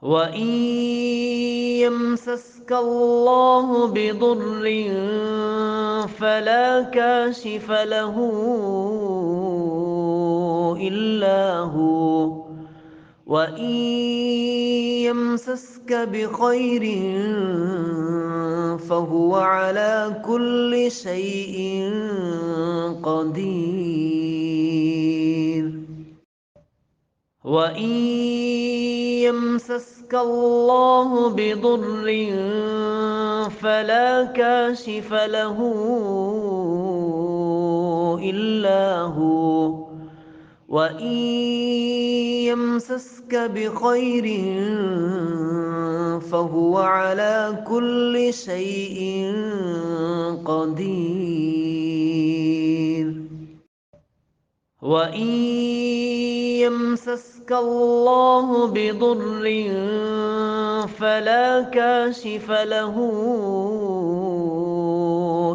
وإن يمسسك الله بضر فلا كاشف له إلا هو، وإن يمسسك بخير فهو على كل شيء قدير. وإن يمسسك الله بضر فلا كاشف له إلا هو، وإن يمسسك بخير فهو على كل شيء قدير. وإن يمسسك الله بضر فلا كاشف له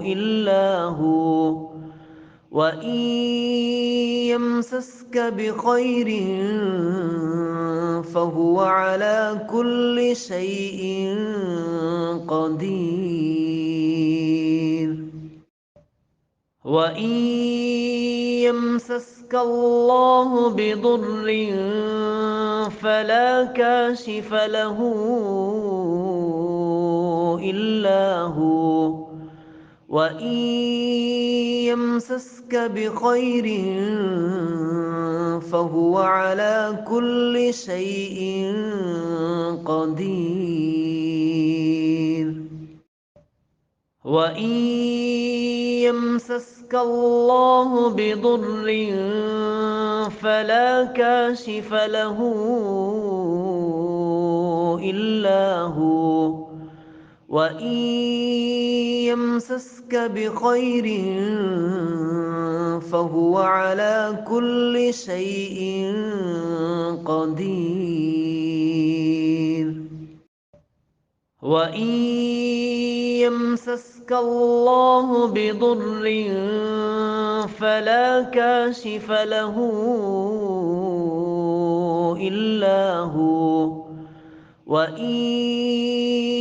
إلا هو، وإن يمسسك بخير فهو على كل شيء قدير. وإن يمسسك الله بضر فلا كاشف له إلا هو، وإن يمسسك بخير فهو على كل شيء قدير. وإن يمسسك الله بضر فلا كاشف له إلا هو، وإن يمسسك بخير فهو على كل شيء قدير. وإن يمسسك الله بضر فلا كاشف له إلا هو، وإن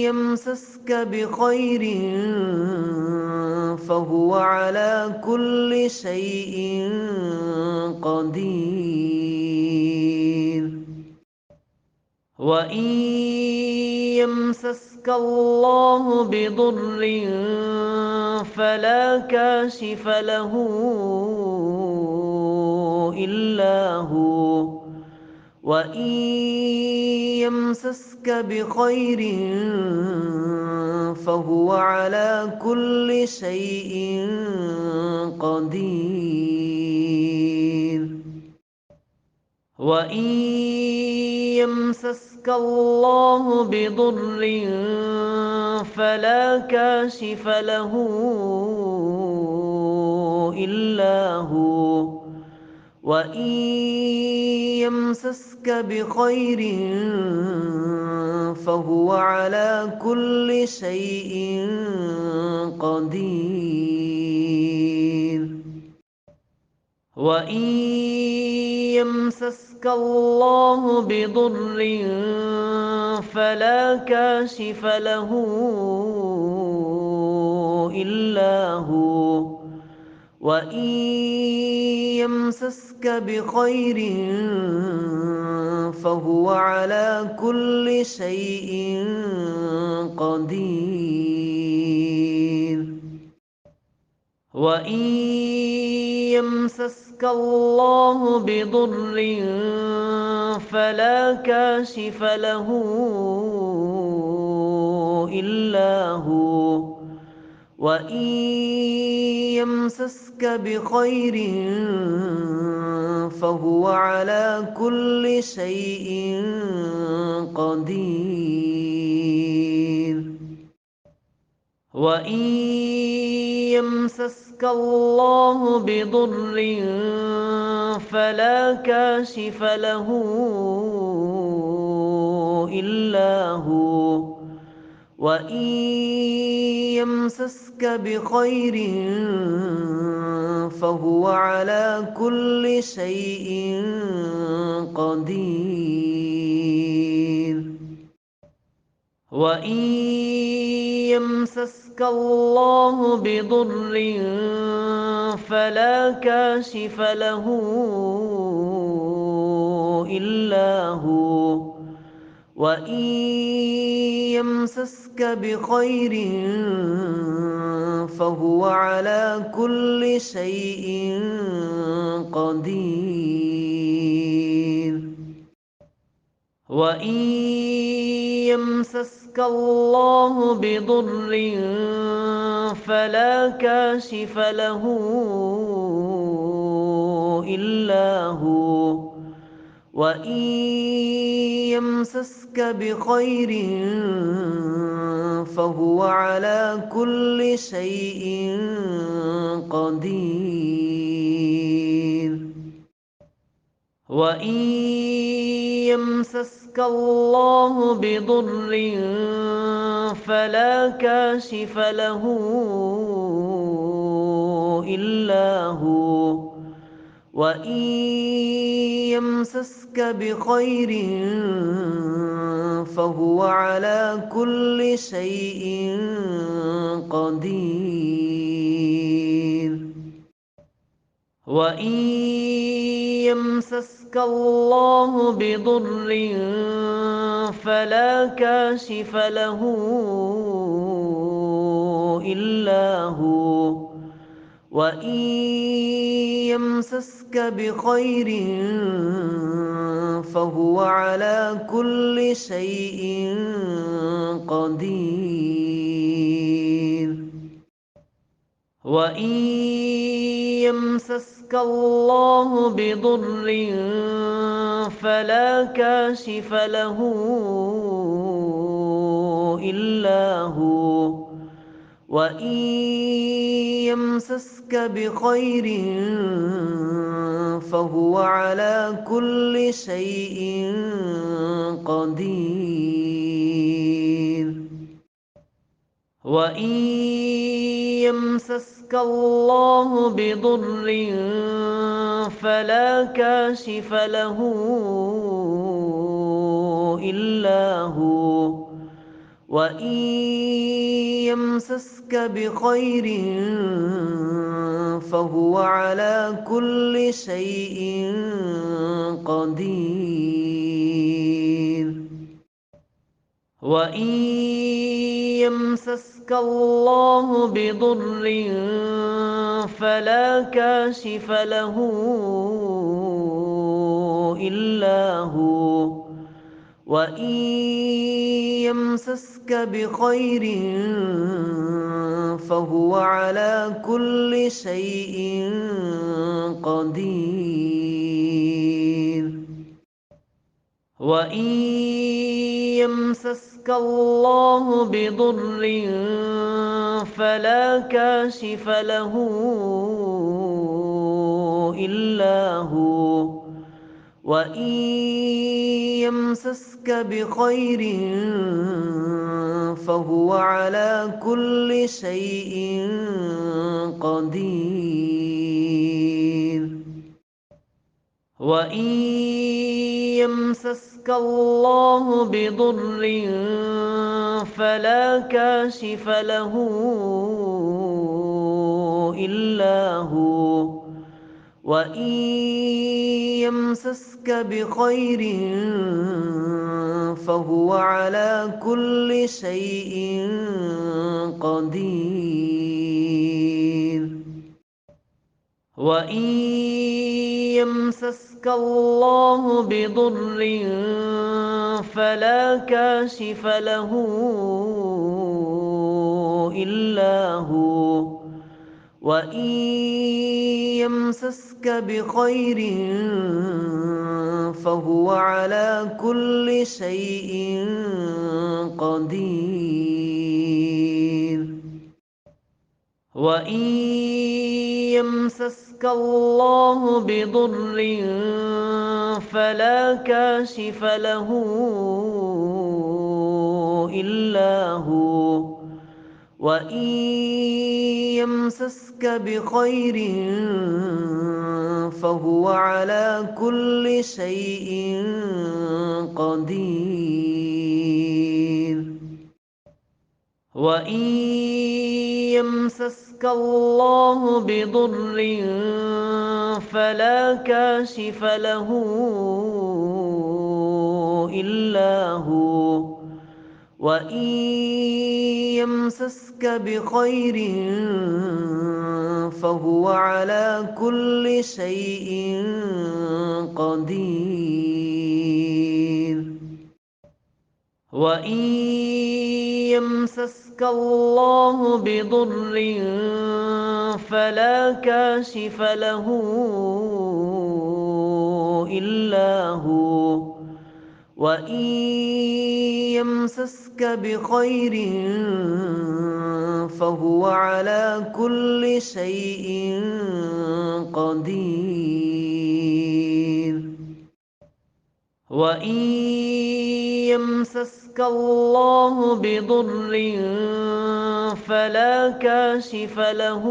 يمسسك بخير فهو على كل شيء قدير. وإن يمسسك الله بضر فلا كاشف له إلا هو، وإن يمسسك بخير فهو على كل شيء قدير. وإن يمسسك الله بضر فلا كاشف له إلا هو، وإن يمسسك بخير فهو على كل شيء قدير. وإن يمسسك الله بضر فلا كاشف له إلا هو، وإن يمسسك بخير فهو على كل شيء قدير. وإن يمسسك الله بضر فلا كاشف له إلا هو، وإن يمسسك بخير فهو على كل شيء قدير. وإن يمسسك الله بضر فلا كاشف له إلا هو، وإن يمسسك بخير فهو على كل شيء قدير. وإن يمسسك الله بضر فلا كاشف له إلا هو، وإن يمسسك بخير فهو على كل شيء قدير. وإن يمسسك الله بضر فلا كاشف له إلا هو، وإن يمسسك بخير فهو على كل شيء قدير. وإن يمسسك الله بضر فلا كاشف له إلا هو، وإن يمسسك بخير فهو على كل شيء قدير. وإن يمسسك الله بضر فلا كاشف له إلا هو، وإن يمسسك بخير فهو على كل شيء قدير. وإن يمسسك الله بضر فلا كاشف له إلا هو، وإن يمسسك بخير فهو على كل شيء قدير. وإن يمسسك الله بضر فلا كاشف له إلا هو، وإن يمسسك بخير فهو على كل شيء قدير. وإن يمسسك الله بضر فلا كاشف له إلا هو، وإن يمسسك بخير فهو على كل شيء قدير. وإن يمسسك الله بضر فلا كاشف له إلا هو، وإن يمسسك بخير فهو على كل شيء قدير. وإن يمسسك الله بضر فلا كاشف له إلا هو، وإن يمسسك بخير فهو على كل شيء قدير. وإن يمسسك الله بضر فلا كاشف له إلا هو، وإن يمسسك بخير فهو على كل شيء قدير. وإن يمسسك الله بضر فلا كاشف له إلا هو، وإن يمسسك بخير فهو على كل شيء قدير. وإن يمسسك الله بضر فلا كاشف له إلا هو، وإن يمسسك بخير فهو على كل شيء قدير. وإن يمسسك الله بضر فلا كاشف له إلا هو، وإن يمسسك بخير فهو على كل شيء قدير. وإن يمسسك الله بضر فلا كاشف له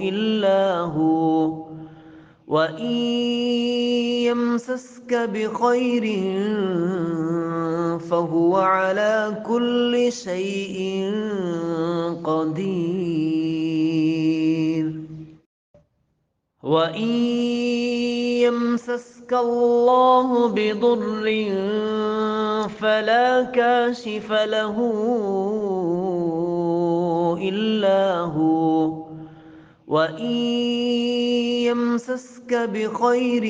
إلا هو، وإن يمسسك بخير فهو على كل شيء قدير. وإن يمسسك الله بضر فلا كاشف له إلا هو، وإن يمسسك بخير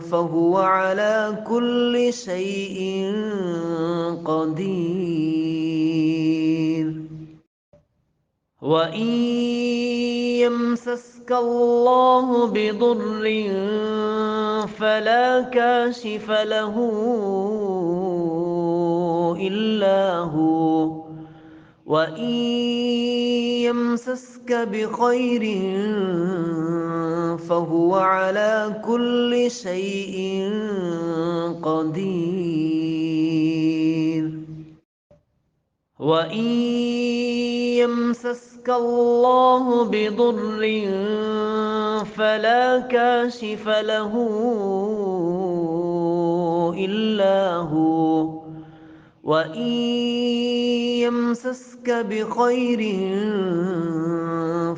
فهو على كل شيء قدير. وإن يمسسك الله بضر فلا كاشف له إلا هو، وإن يمسسك بخير فهو على كل شيء قدير. وإن يمسسك الله بضر فلا كاشف له إلا هو، وإن يمسسك بخير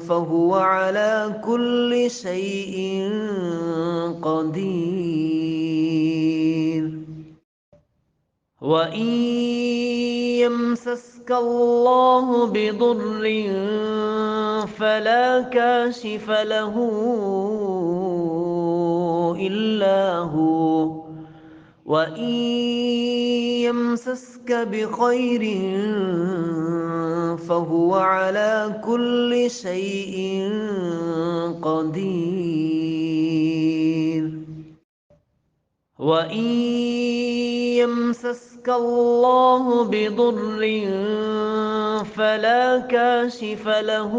فهو على كل شيء قدير. وإن يمسسك الله بضر فلا كاشف له إلا هو، وإن يمسسك بخير فهو على كل شيء قدير. وإن يمسسك الله بضر فلا كاشف له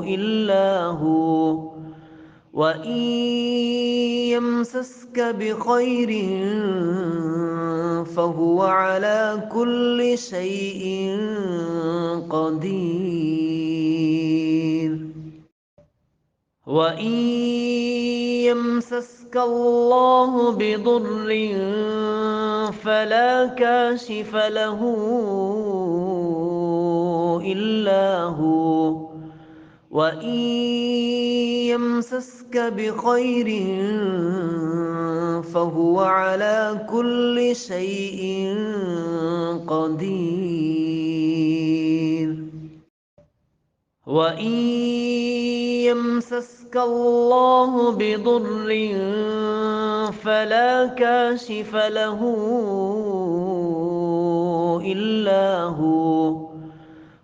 إلا هو، وإن يمسسك بخير فهو على كل شيء قدير. وإن يمسسك الله بضر فلا كاشف له إلا هو، وإن يمسسك بخير فهو على كل شيء قدير. وإن يمسسك الله بضر فلا كاشف له إلا هو،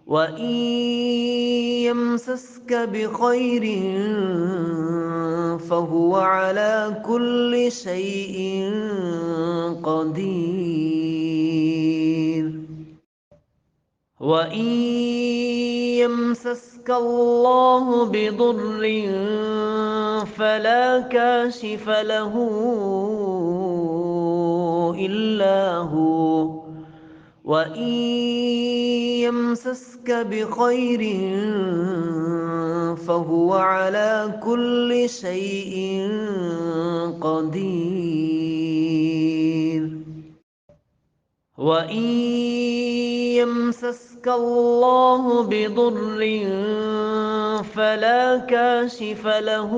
وإن يمسسك بخير فهو على كل شيء قدير. وإن يمسسك الله بضر فلا كاشف له إلا هو، وإن يمسسك بخير فهو على كل شيء قدير. وإن يمسسك الله بضر فلا كاشف له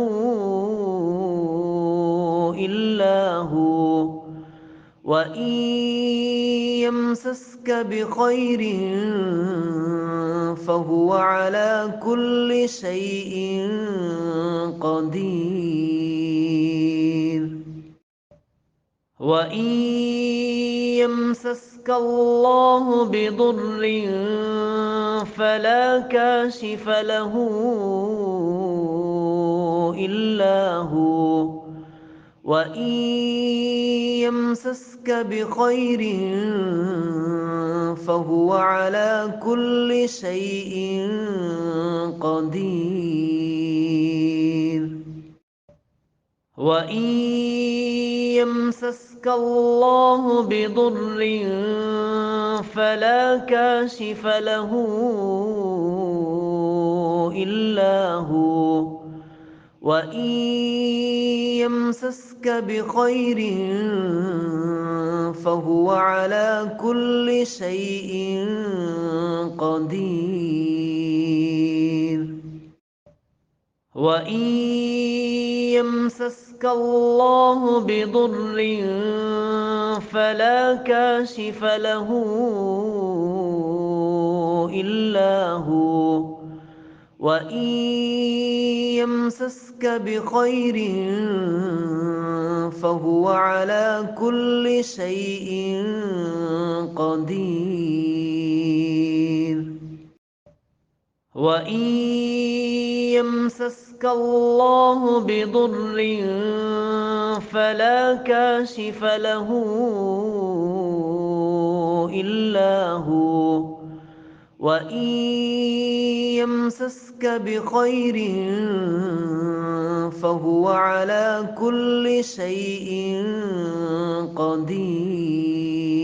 إلا هو، وإن يمسسك بخير فهو على كل شيء قدير. وإن يمسسك الله بضر فلا كاشف له إلا هو، وإن يمسسك بخير فهو على كل شيء قدير. وإن يمسسك الله بضر فلا كاشف له إلا هو، وإن يمسسك بخير فهو على كل شيء قدير. وإن يمسسك الله بضر فلا كاشف له إلا هو، وإن يمسسك بخير فهو على كل شيء قدير. وإن يمسسك الله بضر فلا كاشف له إلا هو، وإن يمسسك بخير فهو على كل شيء قدير. وإن يمسسك الله بضر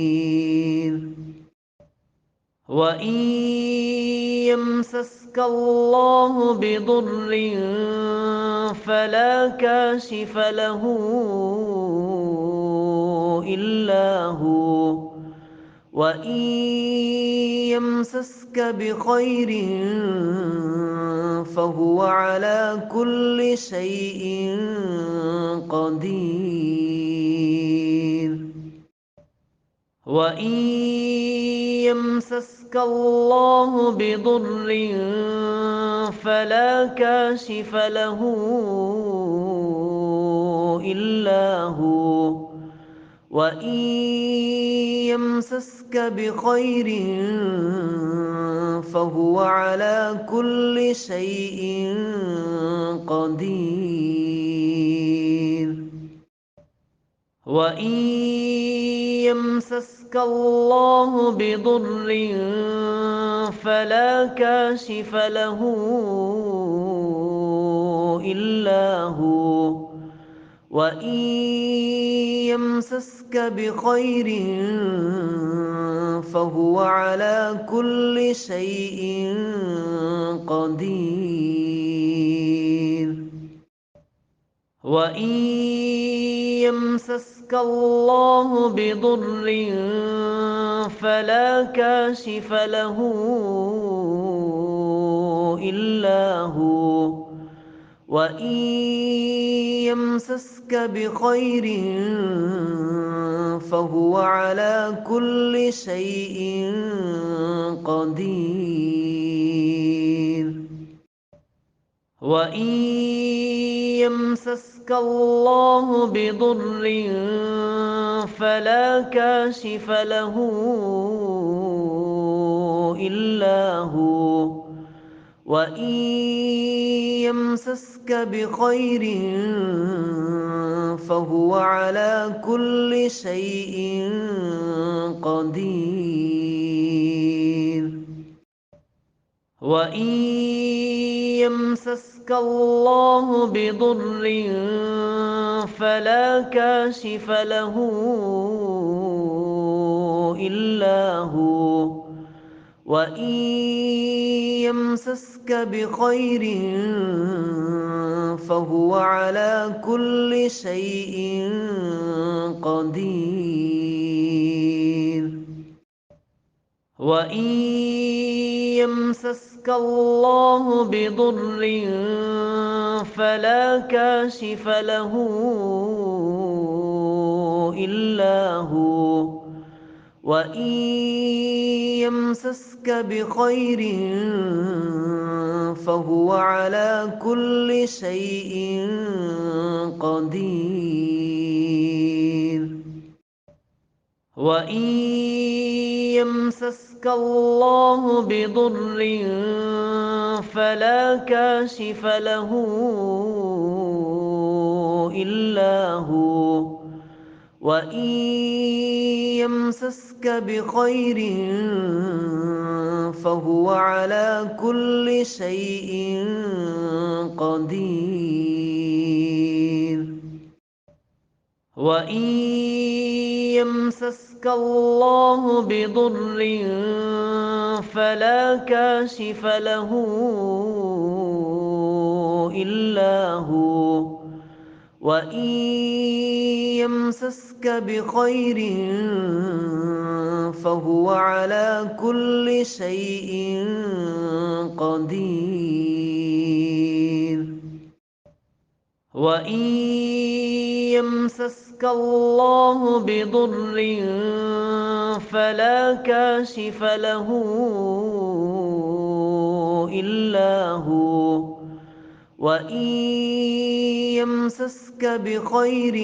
فلا كاشف له إلا هو، وإن يمسسك بخير فهو على كل شيء قدير. وإن يمسسك الله بضر فلا كاشف له إلا هو، وإن يمسسك بخير فهو على كل شيء قدير. وإن يمسسك الله بضر فلا كاشف له إلا هو، وإن يمسسك بخير فهو على كل شيء قدير. وإن يمسسك الله بضر فلا كاشف له إلا هو، وإن يمسسك بخير فهو على كل شيء قدير. وإن يمسسك الله بضر فلا كاشف له إلا هو، وإن يمسسك بخير فهو على كل شيء قدير. وإن يمسسك الله بضر فلا كاشف له إلا هو، وإن يمسسك بخير فهو على كل شيء قدير. وإن يمسسك الله بضر فلا كاشف له إلا هو، وإن يمسسك بخير فهو على كل شيء قدير. وإن يمسسك الله بضر فلا كاشف له إلا هو، وإن يمسسك بخير فهو على كل شيء قدير. وإن يمسسك الله بضر فلا كاشف له إلا هو، وإن يمسسك بخير فهو على كل شيء قدير. وإن يمسسك الله بضر فلا كاشف له إلا هو، وإن يمسسك بخير فهو على كل شيء قدير. وإن يمسسك الله بضر فلا كاشف له إلا هو، وإن يمسسك بخير فهو على كل شيء قدير. وإن يمسسك الله بضر فلا كاشف له إلا هو، وإن يمسسك بخير فهو على كل شيء قدير. وإن يمسسك الله بضر فلا كاشف له إلا هو، وإن يمسسك بخير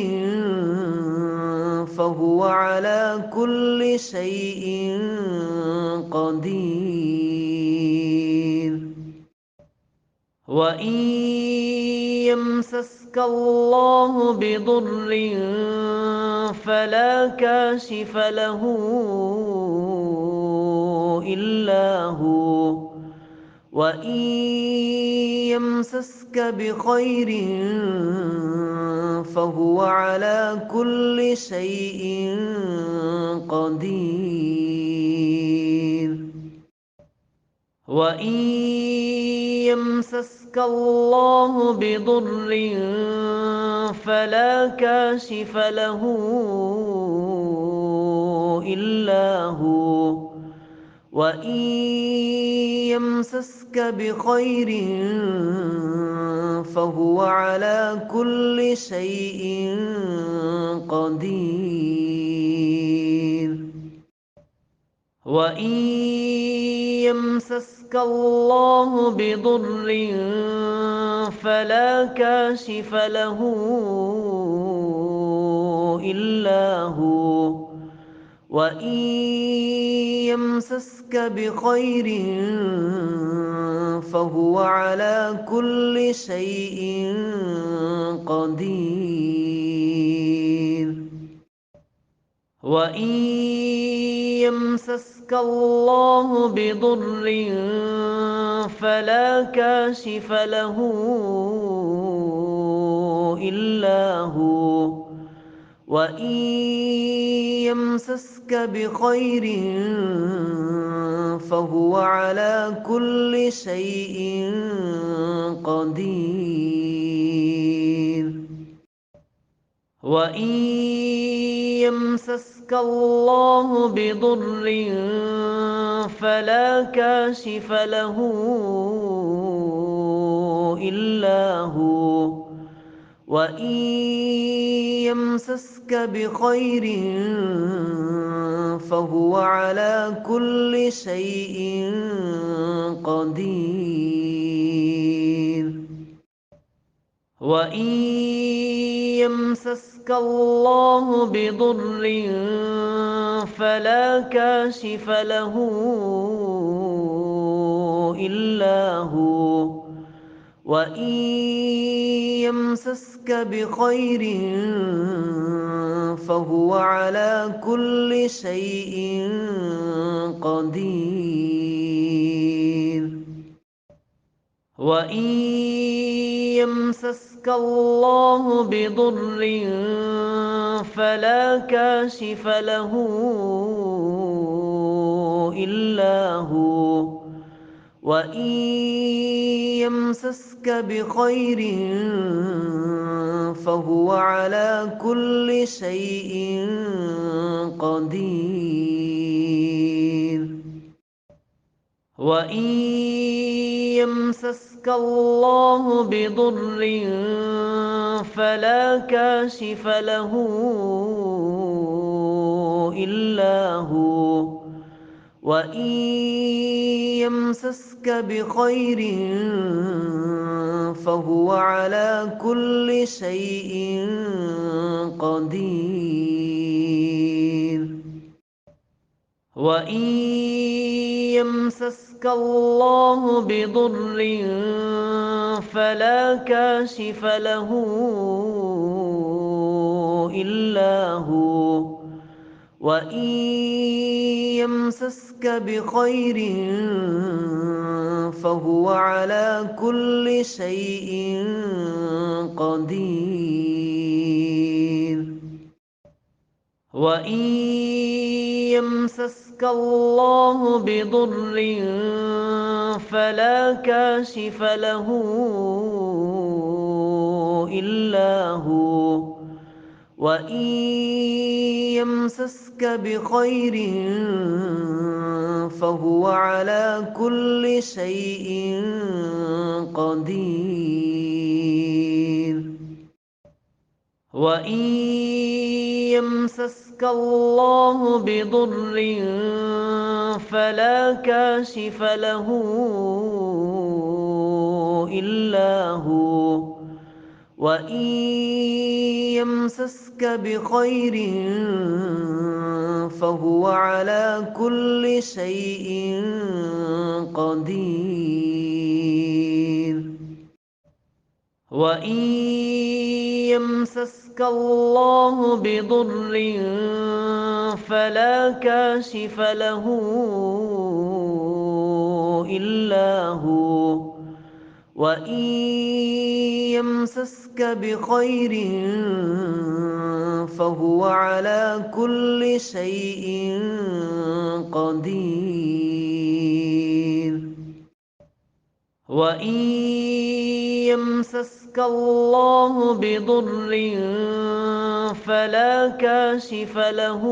فهو على كل شيء قدير. وإن يمسسك الله بضر فلا كاشف له إلا هو، وإن يمسسك بخير فهو على كل شيء قدير. وإن يمسسك الله بضر فلا كاشف له إلا هو، وإن يمسسك بخير فهو على كل شيء قدير. وإن يمسسك الله بضر فلا كاشف له إلا هو، وإن يمسسك بخير فهو على كل شيء قدير. وإن يمسسك الله بضر فلا كاشف له إلا هو، وإن يمسسك بخير فهو على كل شيء قدير. وإن يمسسك الله بضر فلا كاشف له إلا هو، وإن يمسسك بخير فهو على كل شيء قدير. وإن يمسسك الله بضر فلا كاشف له إلا هو، وإن يمسسك بخير فهو على كل شيء قدير. وإن يمسسك الله بضر فلا كاشف له إلا هو، وإن يمسسك بخير فهو على كل شيء قدير. وإن يمسسك الله بضر فلا كاشف له إلا هو، وإن يمسسك بخير فهو على كل شيء قدير. وإن يمسسك الله بضر فلا كاشف له إلا هو، وإن يمسسك بخير فهو على كل شيء قدير. وإن يمسسك الله بضر فلا كاشف له إلا هو، وإن يمسسك بخير فهو على كل شيء قدير. وإن يمسسك الله بضر فلا كاشف له إلا هو، وإن يمسسك بخير فهو على كل شيء قدير. وإن يمسسك الله بضر فلا كاشف له إلا هو، وإن يمسسك بخير فهو على كل شيء قدير. وإن يمسسك الله بضر فلا كاشف له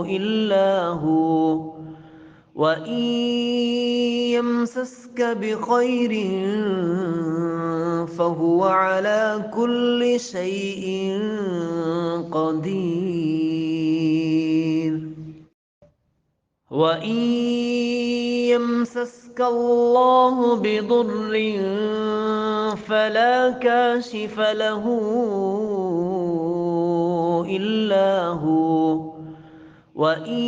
إلا هو، وإن يمسسك بخير فهو على كل شيء قدير. وإن يمسسك الله بضر فلا كاشف له إلا هو، وإن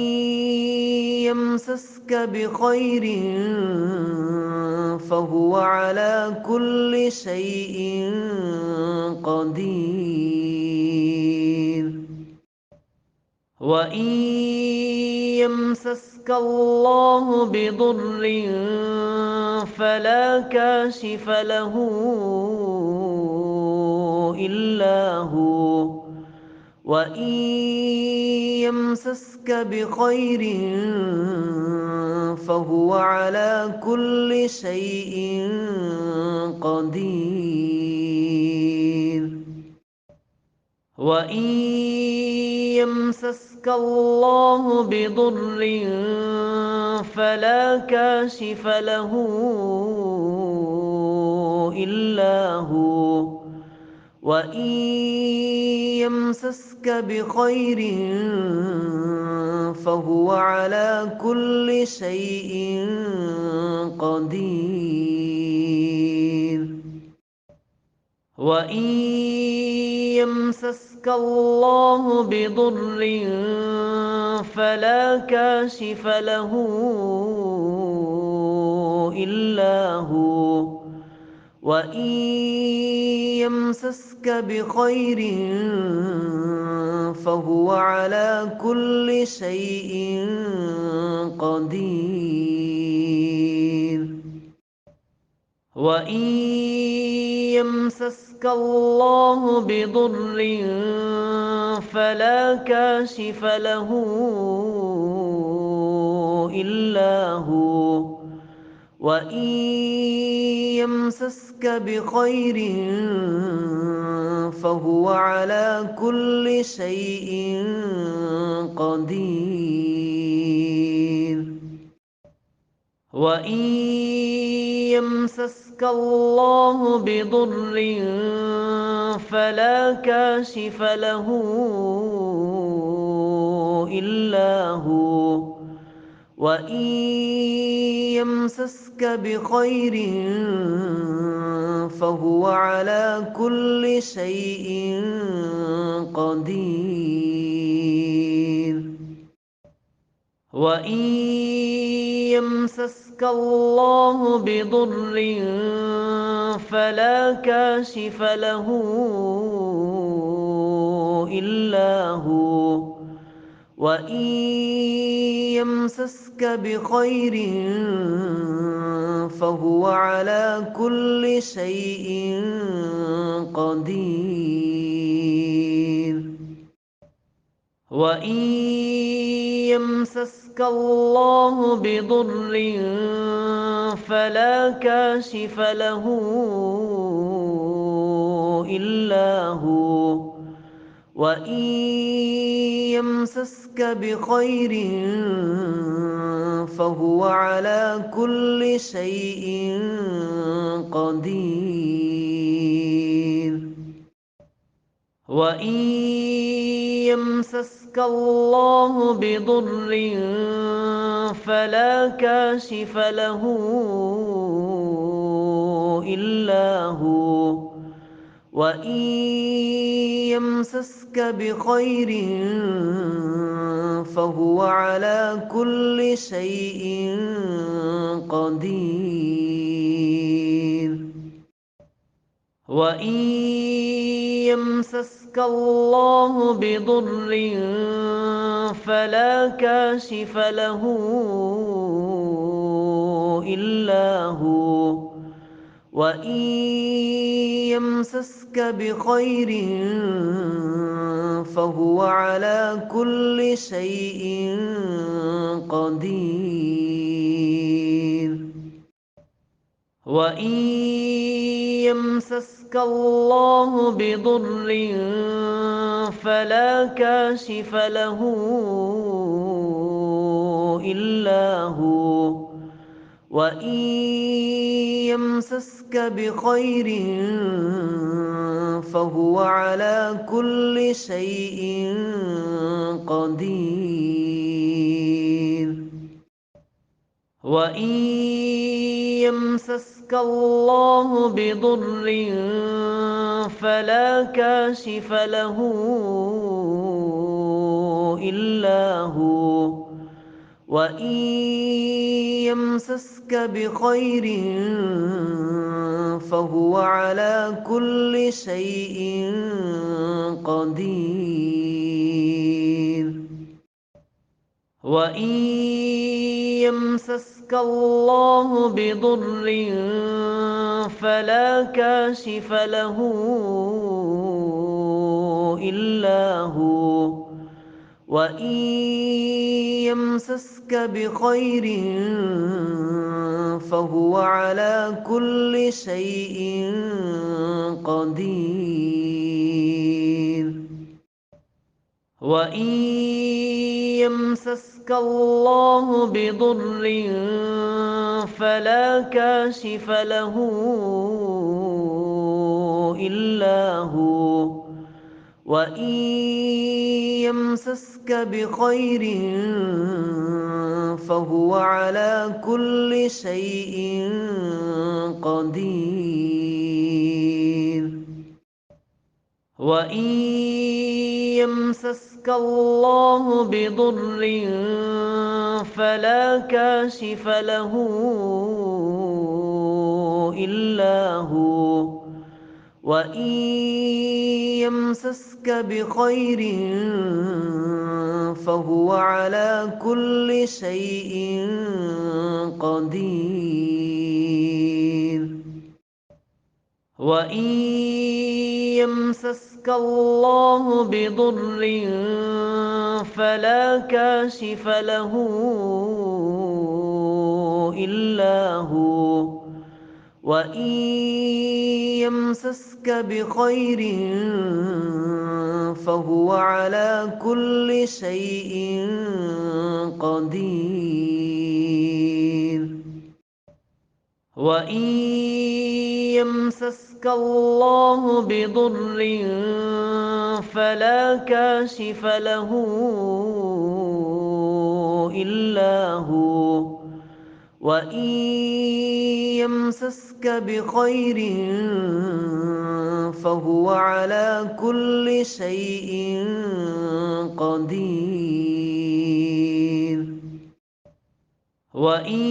يمسسك بخير فهو على كل شيء قدير. وإن يمسسك الله بضر فلا كاشف له إلا هو، وإن يمسسك بخير فهو على كل شيء قدير. وإن يمسسك الله بضر فلا كاشف له إلا هو، وإن يمسسك بخير فهو على كل شيء قدير. وإن يمسسك الله بضر فلا كاشف له إلا هو، وإن يمسسك بخير فهو على كل شيء قدير. وإن يمسسك الله بضر فلا كاشف له إلا هو، وإن يمسسك بخير فهو على كل شيء قدير. وإن يمسسك الله بضر فلا كاشف له إلا هو، وإن يمسسك بخير فهو على كل شيء قدير. وإن يمسسك الله بضر فلا كاشف له إلا هو، وإن يمسسك بخير فهو على كل شيء قدير. وإن يمسسك الله بضر فلا كاشف له إلا هو، وإن يمسسك بخير فهو على كل شيء قدير. وإن يمسسك الله بضر فلا كاشف له إلا هو، وإن يمسسك بخير فهو على كل شيء قدير. وإن يمسسك الله بضر فلا كاشف له إلا هو، وإن يمسسك بخير فهو على كل شيء قدير. وإن يمسسك الله بضر فلا كاشف له إلا هو، وإن يمسسك بخير فهو على كل شيء قدير. وإن يمسسك الله بضر فلا كاشف له إلا هو، وإن يمسسك بخير فهو على كل شيء قدير. وإن يمسسك الله بضر فلا كاشف له إلا هو، وإن يمسسك بخير فهو على كل شيء قدير. وإن يمسسك الله بضر فلا كاشف له إلا هو، وإن يمسسك بخير فهو على كل شيء قدير. وإن يمسسك الله بضر فلا كاشف له إلا هو، وإن يمسسك بخير فهو على كل شيء قدير. وإن يمسسك الله بضر فلا كاشف له إلا هو، وإن يمسسك بخير فهو على كل شيء قدير. وإن يمسسك الله بضر فلا كاشف له إلا هو، وإن يمسسك بخير فهو على كل شيء قدير. وإن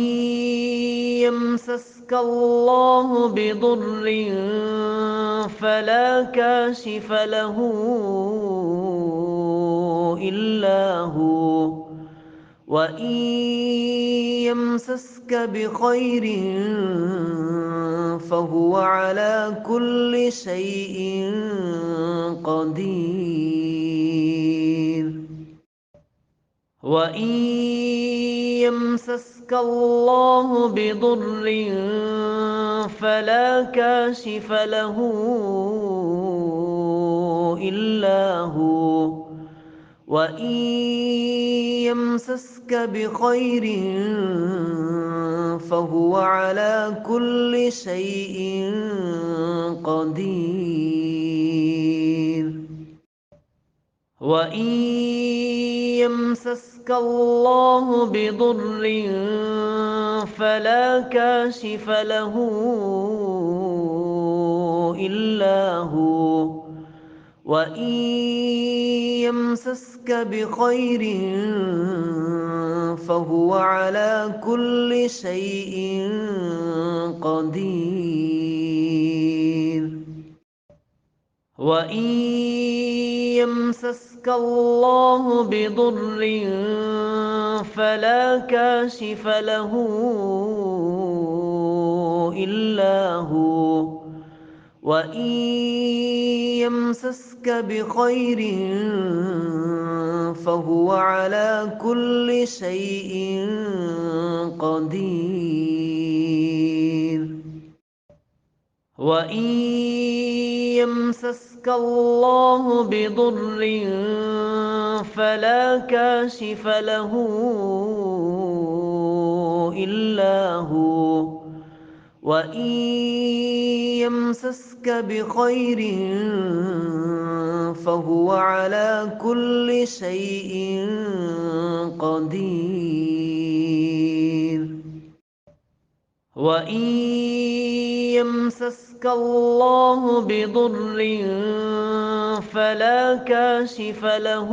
يمسسك الله بضر فلا كاشف له إلا هو، وإن يمسسك بخير فهو على كل شيء قدير. وإن يمسسك الله بضر فلا كاشف له إلا هو، وإن يمسسك بخير فهو على كل شيء قدير. وإن يمسسك الله بضر فلا كاشف له إلا هو، وإن يمسسك بخير فهو على كل شيء قدير. وإن يمسسك الله بضر فلا كاشف له إلا هو، وإن يمسسك بخير فهو على كل شيء قدير. وإن يمسسك الله بضر فلا كاشف له إلا هو، وإن يمسسك بخير فهو على كل شيء قدير. وإن يمسسك الله بضر فلا كاشف له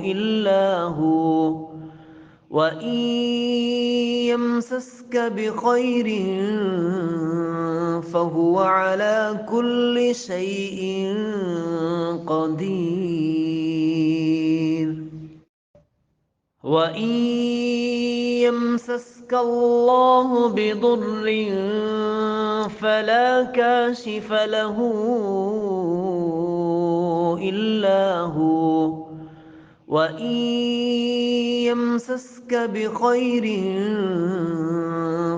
إلا هو، وإن يمسسك بخير فهو على كل شيء قدير. وإن يمسسك الله بضر فلا كاشف له إلا هو، وإن يمسسك بخير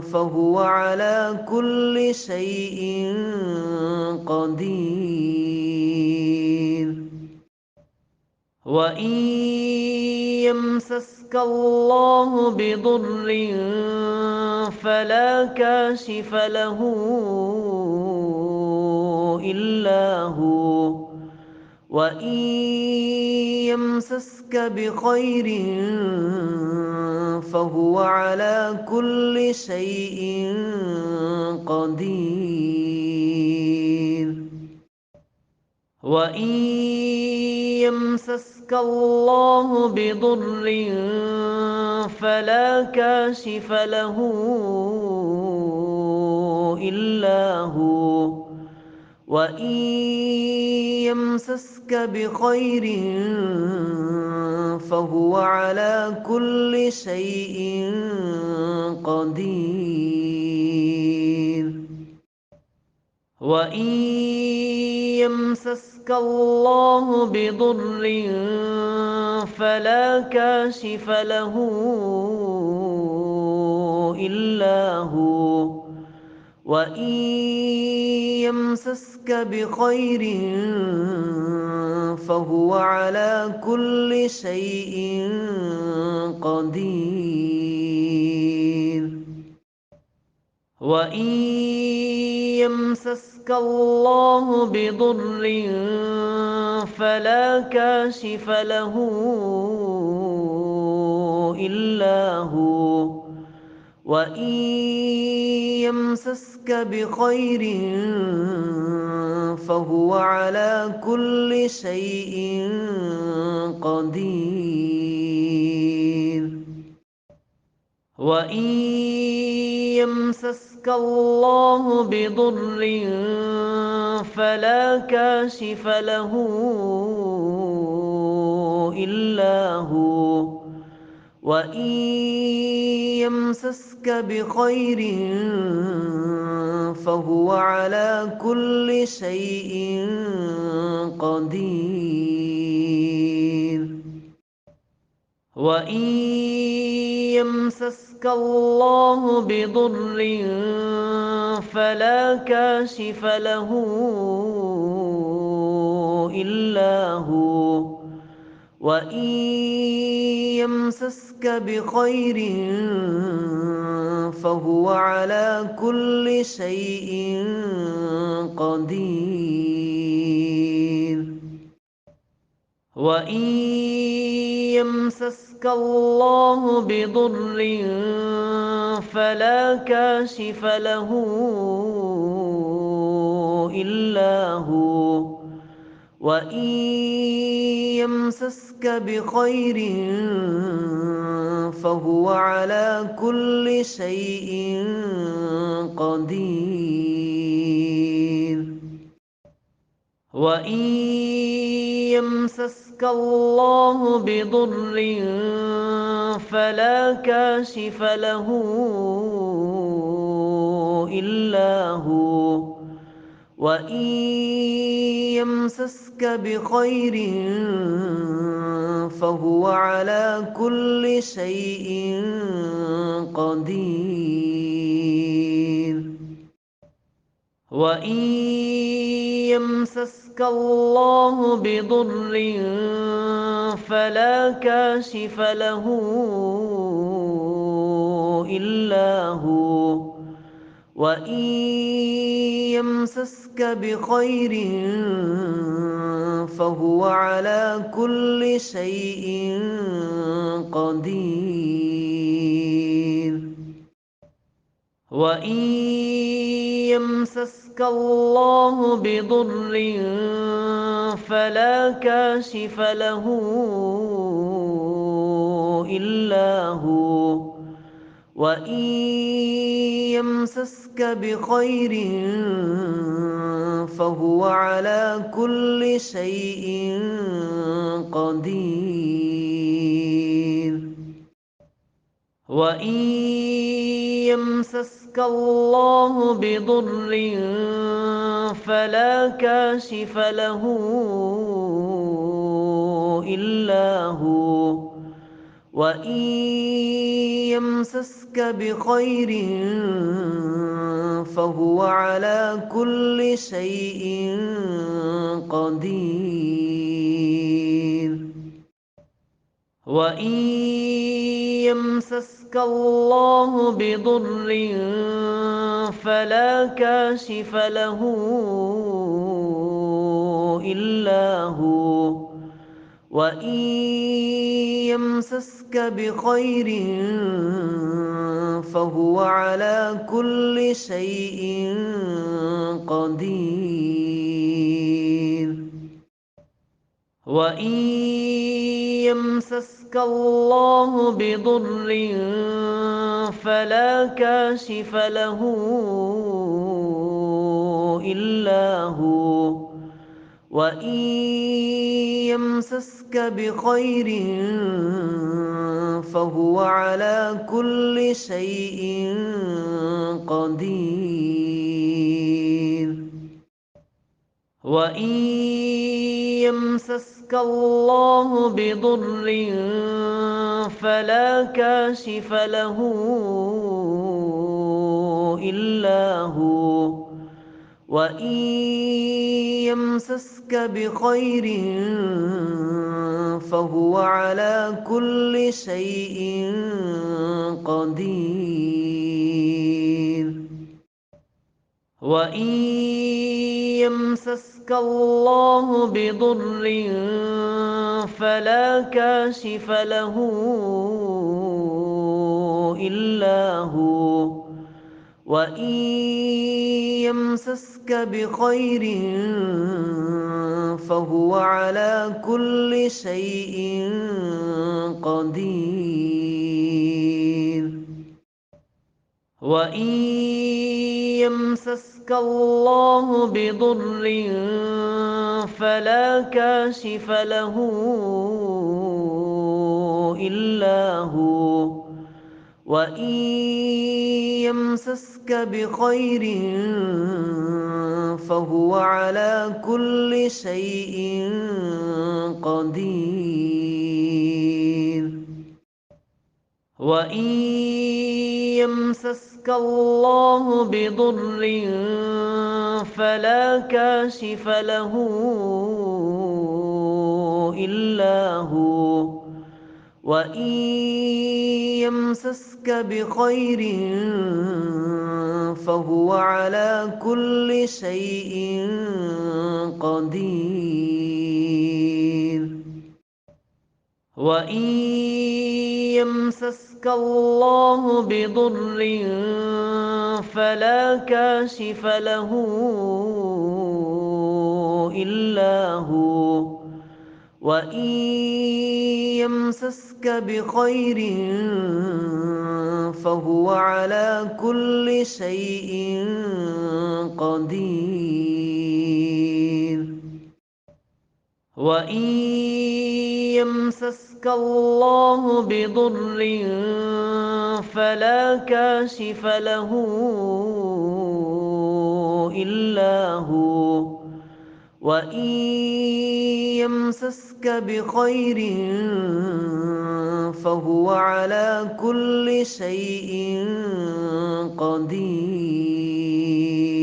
فهو على كل شيء قدير. وإن يمسسك الله بضر فلا كاشف له إلا هو، وإن يمسسك بخير فهو على كل شيء قدير. وإن يمسسك الله بضر فلا كاشف له إلا هو، وإن يمسسك بخير فهو على كل شيء قدير. وإن يمسسك الله بضر فلا كاشف له إلا هو، وإن يمسسك بخير فهو على كل شيء قدير. وإن يمسسك الله بضر فلا كاشف له إلا هو، وإن يمسسك بخير فهو على كل شيء قدير. وإن يمسسك الله بضر فلا كاشف له إلا هو، وإن يمسسك بخير فهو على كل شيء قدير. وإن يمسسك الله بضر فلا كاشف له إلا هو، وإن يمسسك بخير فهو على كل شيء قدير. وإن يمسسك الله بضر فلا كاشف له إلا هو، وإن يمسسك بخير فهو على كل شيء قدير. وإن يمسسك الله بضر فلا كاشف له إلا هو، وإن يمسسك بخير فهو على كل شيء قدير. وإن يمسسك الله بضر فلا كاشف له إلا هو، وإن يمسسك بخير فهو على كل شيء قدير. وإن يمسسك الله بضر فلا كاشف له إلا هو، وإن يمسسك بخير فهو على كل شيء قدير. وإن يمسسك الله بضر فلا كاشف له إلا هو، وإن يمسسك بخير فهو على كل شيء قدير. وإن يمسسك الله بضر فلا كاشف له إلا هو، وإن يمسسك بخير فهو على كل شيء قدير. وإن يمسسك الله بضر فلا كاشف له إلا هو، وإن يمسسك بخير فهو على كل شيء قدير. وإن يمسسك الله بضر فلا كاشف له إلا هو، وإن يمسسك بخير فهو على كل شيء قدير. وإن يمسسك الله بضر فلا كاشف له إلا هو، وإن يمسسك بخير فهو على كل شيء قدير. وإن يمسسك الله بضر فلا كاشف له إلا هو، وإن يمسسك بخير فهو على كل شيء قدير. وإن يمسسك الله بضر فلا كاشف له إلا هو، وإن يمسسك بخير فهو على كل شيء قدير. وإن يمسسك الله بضر فلا كاشف له إلا هو، وإن يمسسك بخير فهو على كل شيء قدير. وإن يمسسك الله بضر فلا كاشف له إلا هو، وإن يمسسك بخير فهو على كل شيء قدير. وإن يمسسك بخير فهو على كل شيء قدير. وإن يمسسك بضر فلا كاشف له إلا هو، وإن يمسسك بخير فهو على كل شيء قدير. وإن يمسسك الله بضر فلا كاشف له إلا هو، وإن يمسسك بخير فهو على كل شيء قدير.